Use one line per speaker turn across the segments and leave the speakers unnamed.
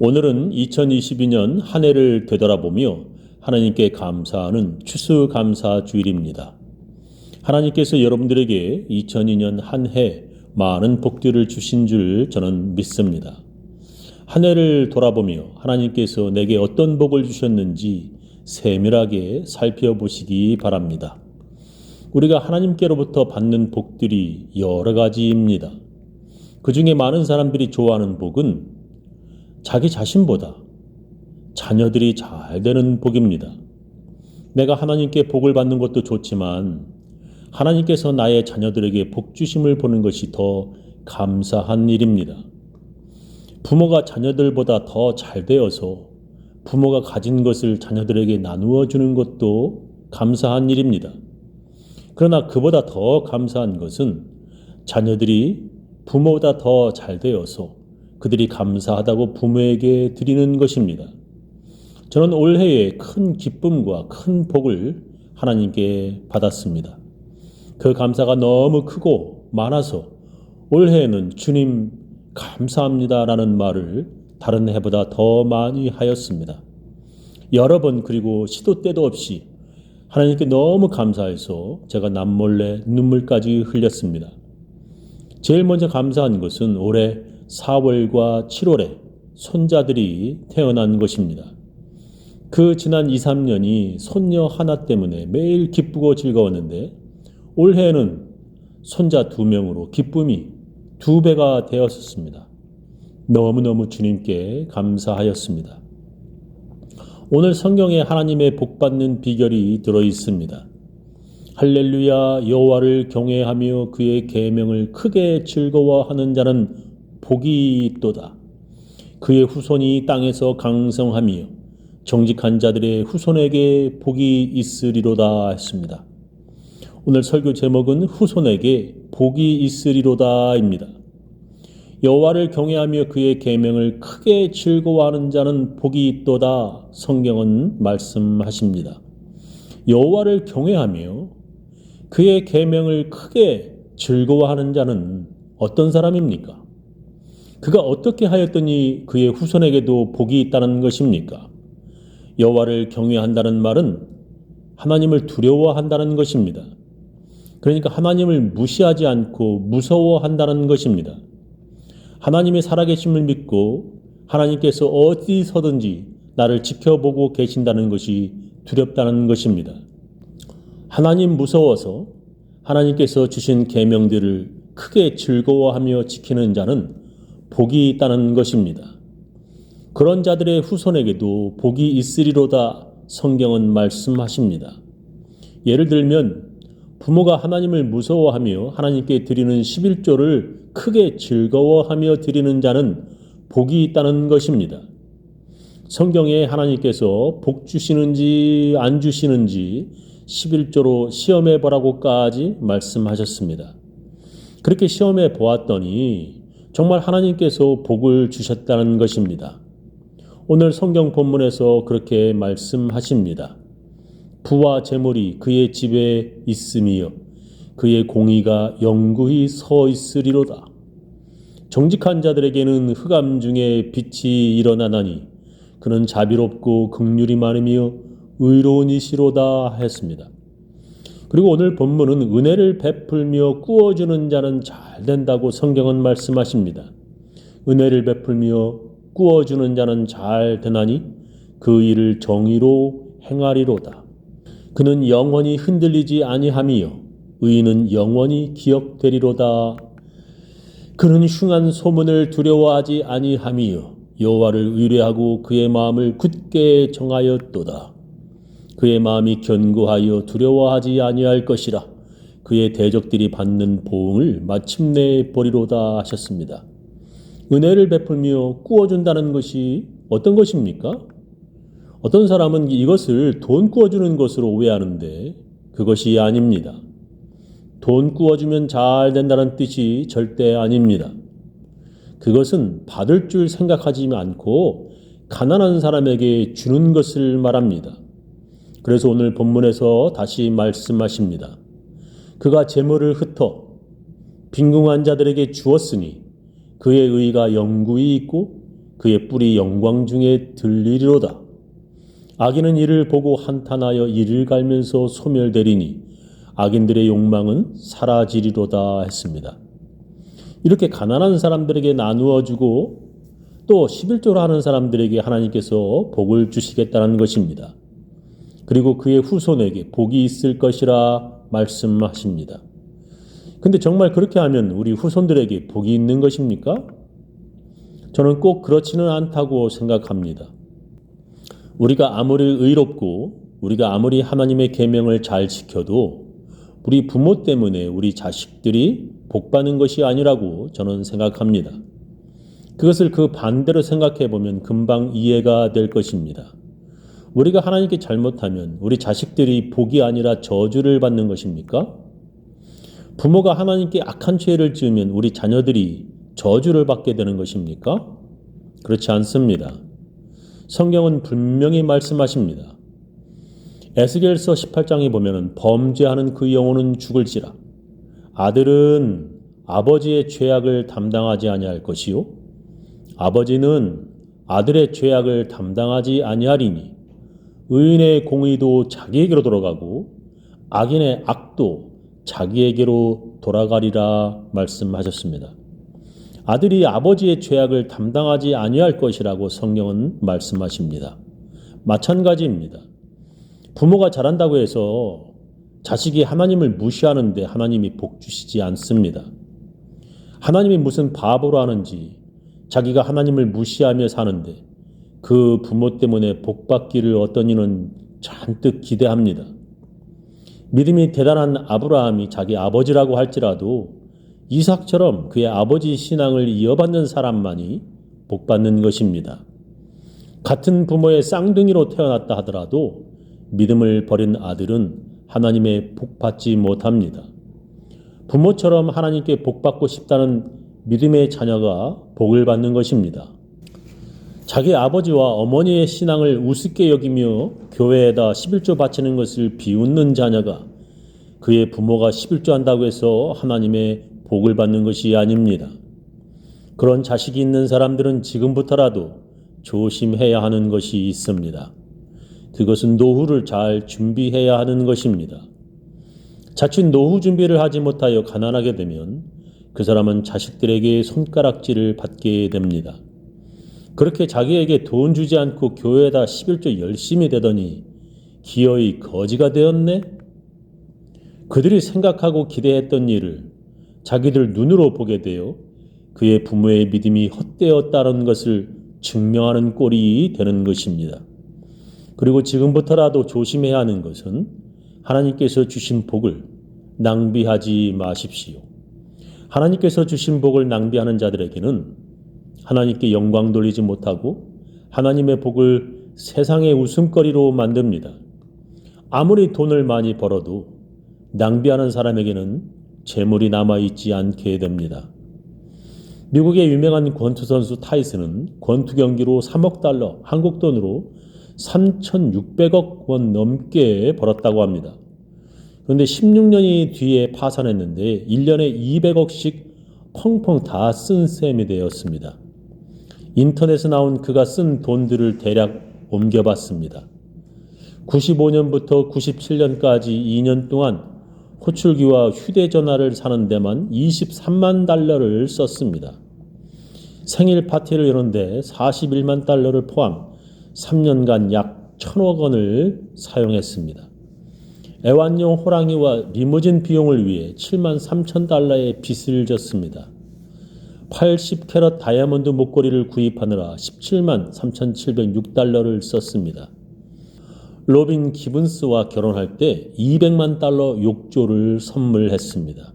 오늘은 2022년 한 해를 되돌아보며 하나님께 감사하는 추수감사 주일입니다. 하나님께서 여러분들에게 2002년 한 해 많은 복들을 주신 줄 저는 믿습니다. 한 해를 돌아보며 하나님께서 내게 어떤 복을 주셨는지 세밀하게 살펴보시기 바랍니다. 우리가 하나님께로부터 받는 복들이 여러 가지입니다. 그 중에 많은 사람들이 좋아하는 복은 자기 자신보다 자녀들이 잘 되는 복입니다. 내가 하나님께 복을 받는 것도 좋지만 하나님께서 나의 자녀들에게 복 주심을 보는 것이 더 감사한 일입니다. 부모가 자녀들보다 더 잘 되어서 부모가 가진 것을 자녀들에게 나누어 주는 것도 감사한 일입니다. 그러나 그보다 더 감사한 것은 자녀들이 부모보다 더 잘 되어서 그들이 감사하다고 부모에게 드리는 것입니다. 저는 올해에 큰 기쁨과 큰 복을 하나님께 받았습니다. 그 감사가 너무 크고 많아서 올해에는 주님 감사합니다라는 말을 다른 해보다 더 많이 하였습니다. 여러 번 그리고 시도 때도 없이 하나님께 너무 감사해서 제가 남몰래 눈물까지 흘렸습니다. 제일 먼저 감사한 것은 올해 4월과 7월에 손자들이 태어난 것입니다. 그 지난 2, 3년이 손녀 하나 때문에 매일 기쁘고 즐거웠는데 올해에는 손자 2명으로 기쁨이 2배가 되었습니다. 너무너무 주님께 감사하였습니다. 오늘 성경에 하나님의 복받는 비결이 들어있습니다. 할렐루야 여호와를 경외하며 그의 계명을 크게 즐거워하는 자는 복이 있도다. 그의 후손이 땅에서 강성하며 정직한 자들의 후손에게 복이 있으리로다 했습니다. 오늘 설교 제목은 후손에게 복이 있으리로다입니다. 여호와를 경외하며 그의 계명을 크게 즐거워하는 자는 복이 있도다 성경은 말씀하십니다. 여호와를 경외하며 그의 계명을 크게 즐거워하는 자는 어떤 사람입니까? 그가 어떻게 하였더니 그의 후손에게도 복이 있다는 것입니까? 여호와를 경외한다는 말은 하나님을 두려워한다는 것입니다. 그러니까 하나님을 무시하지 않고 무서워한다는 것입니다. 하나님의 살아계심을 믿고 하나님께서 어디서든지 나를 지켜보고 계신다는 것이 두렵다는 것입니다. 하나님 무서워서 하나님께서 주신 계명들을 크게 즐거워하며 지키는 자는 복이 있다는 것입니다. 그런 자들의 후손에게도 복이 있으리로다 성경은 말씀하십니다. 예를 들면 부모가 하나님을 무서워하며 하나님께 드리는 11조를 크게 즐거워하며 드리는 자는 복이 있다는 것입니다. 성경에 하나님께서 복 주시는지 안 주시는지 11조로 시험해 보라고까지 말씀하셨습니다. 그렇게 시험해 보았더니 정말 하나님께서 복을 주셨다는 것입니다. 오늘 성경 본문에서 그렇게 말씀하십니다. 부와 재물이 그의 집에 있으며 그의 공의가 영구히 서 있으리로다. 정직한 자들에게는 흑암 중에 빛이 일어나나니 그는 자비롭고 긍휼이 많으며 의로운 이시로다 했습니다. 그리고 오늘 본문은 은혜를 베풀며 꾸어주는 자는 잘 된다고 성경은 말씀하십니다. 은혜를 베풀며 꾸어주는 자는 잘 되나니 그 일을 정의로 행하리로다. 그는 영원히 흔들리지 아니하며 의인은 영원히 기억되리로다. 그는 흉한 소문을 두려워하지 아니하며 여호와를 의뢰하고 그의 마음을 굳게 정하였도다. 그의 마음이 견고하여 두려워하지 아니할 것이라. 그의 대적들이 받는 보응을 마침내 보리로다 하셨습니다. 은혜를 베풀며 꾸어준다는 것이 어떤 것입니까? 어떤 사람은 이것을 돈 꾸어주는 것으로 오해하는데 그것이 아닙니다. 돈 꾸어주면 잘 된다는 뜻이 절대 아닙니다. 그것은 받을 줄 생각하지 않고 가난한 사람에게 주는 것을 말합니다. 그래서 오늘 본문에서 다시 말씀하십니다. 그가 재물을 흩어 빈궁한 자들에게 주었으니 그의 의가 영구히 있고 그의 뿔이 영광 중에 들리리로다. 악인은 이를 보고 한탄하여 이를 갈면서 소멸되리니 악인들의 욕망은 사라지리로다 했습니다. 이렇게 가난한 사람들에게 나누어 주고 또 11조를 하는 사람들에게 하나님께서 복을 주시겠다는 것입니다. 그리고 그의 후손에게 복이 있을 것이라 말씀하십니다. 근데 정말 그렇게 하면 우리 후손들에게 복이 있는 것입니까? 저는 꼭 그렇지는 않다고 생각합니다. 우리가 아무리 의롭고 우리가 아무리 하나님의 계명을 잘 지켜도 우리 부모 때문에 우리 자식들이 복받는 것이 아니라고 저는 생각합니다. 그것을 그 반대로 생각해 보면 금방 이해가 될 것입니다. 우리가 하나님께 잘못하면 우리 자식들이 복이 아니라 저주를 받는 것입니까? 부모가 하나님께 악한 죄를 지으면 우리 자녀들이 저주를 받게 되는 것입니까? 그렇지 않습니다. 성경은 분명히 말씀하십니다. 에스겔서 18장에 보면 범죄하는 그 영혼은 죽을지라. 아들은 아버지의 죄악을 담당하지 아니할 것이요 아버지는 아들의 죄악을 담당하지 아니하리니 의인의 공의도 자기에게로 돌아가고 악인의 악도 자기에게로 돌아가리라 말씀하셨습니다. 아들이 아버지의 죄악을 담당하지 아니할 것이라고 성경은 말씀하십니다. 마찬가지입니다. 부모가 잘한다고 해서 자식이 하나님을 무시하는데 하나님이 복 주시지 않습니다. 하나님이 무슨 바보로 하는지 자기가 하나님을 무시하며 사는데 그 부모 때문에 복 받기를 어떤 이는 잔뜩 기대합니다. 믿음이 대단한 아브라함이 자기 아버지라고 할지라도 이삭처럼 그의 아버지 신앙을 이어받는 사람만이 복받는 것입니다. 같은 부모의 쌍둥이로 태어났다 하더라도 믿음을 버린 아들은 하나님의 복받지 못합니다. 부모처럼 하나님께 복받고 싶다는 믿음의 자녀가 복을 받는 것입니다. 자기 아버지와 어머니의 신앙을 우습게 여기며 교회에다 11조 바치는 것을 비웃는 자녀가 그의 부모가 11조 한다고 해서 하나님의 복을 받는 것이 아닙니다. 그런 자식이 있는 사람들은 지금부터라도 조심해야 하는 것이 있습니다. 그것은 노후를 잘 준비해야 하는 것입니다. 자칫 노후 준비를 하지 못하여 가난하게 되면 그 사람은 자식들에게 손가락질을 받게 됩니다. 그렇게 자기에게 돈 주지 않고 교회에다 11조 열심히 대더니 기어이 거지가 되었네? 그들이 생각하고 기대했던 일을 자기들 눈으로 보게 되어 그의 부모의 믿음이 헛되었다는 것을 증명하는 꼴이 되는 것입니다. 그리고 지금부터라도 조심해야 하는 것은 하나님께서 주신 복을 낭비하지 마십시오. 하나님께서 주신 복을 낭비하는 자들에게는 하나님께 영광 돌리지 못하고 하나님의 복을 세상의 웃음거리로 만듭니다. 아무리 돈을 많이 벌어도 낭비하는 사람에게는 재물이 남아있지 않게 됩니다. 미국의 유명한 권투 선수 타이슨은 권투 경기로 3억 달러, 한국 돈으로 3,600억 원 넘게 벌었다고 합니다. 그런데 16년이 뒤에 파산했는데 1년에 200억씩 펑펑 다 쓴 셈이 되었습니다. 인터넷에 나온 그가 쓴 돈들을 대략 옮겨봤습니다. 95년부터 97년까지 2년 동안 호출기와 휴대전화를 사는 데만 23만 달러를 썼습니다. 생일 파티를 여는데 41만 달러를 포함 3년간 약 1,000억 원을 사용했습니다. 애완용 호랑이와 리무진 비용을 위해 7만 3천 달러의 빚을 졌습니다. 80캐럿 다이아몬드 목걸이를 구입하느라 17만 3,706달러를 썼습니다. 로빈 기븐스와 결혼할 때 200만 달러 욕조를 선물했습니다.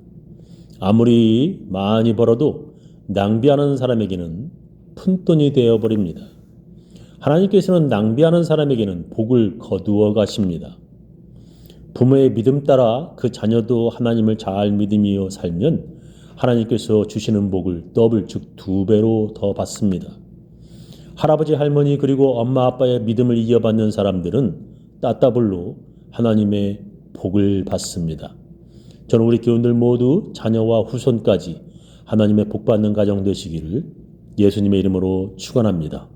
아무리 많이 벌어도 낭비하는 사람에게는 푼돈이 되어버립니다. 하나님께서는 낭비하는 사람에게는 복을 거두어 가십니다. 부모의 믿음 따라 그 자녀도 하나님을 잘 믿으며 살면 하나님께서 주시는 복을 더블 즉 2배로 더 받습니다. 할아버지 할머니 그리고 엄마 아빠의 믿음을 이어받는 사람들은 따따블로 하나님의 복을 받습니다. 저는 우리 교인들 모두 자녀와 후손까지 하나님의 복받는 가정 되시기를 예수님의 이름으로 축원합니다.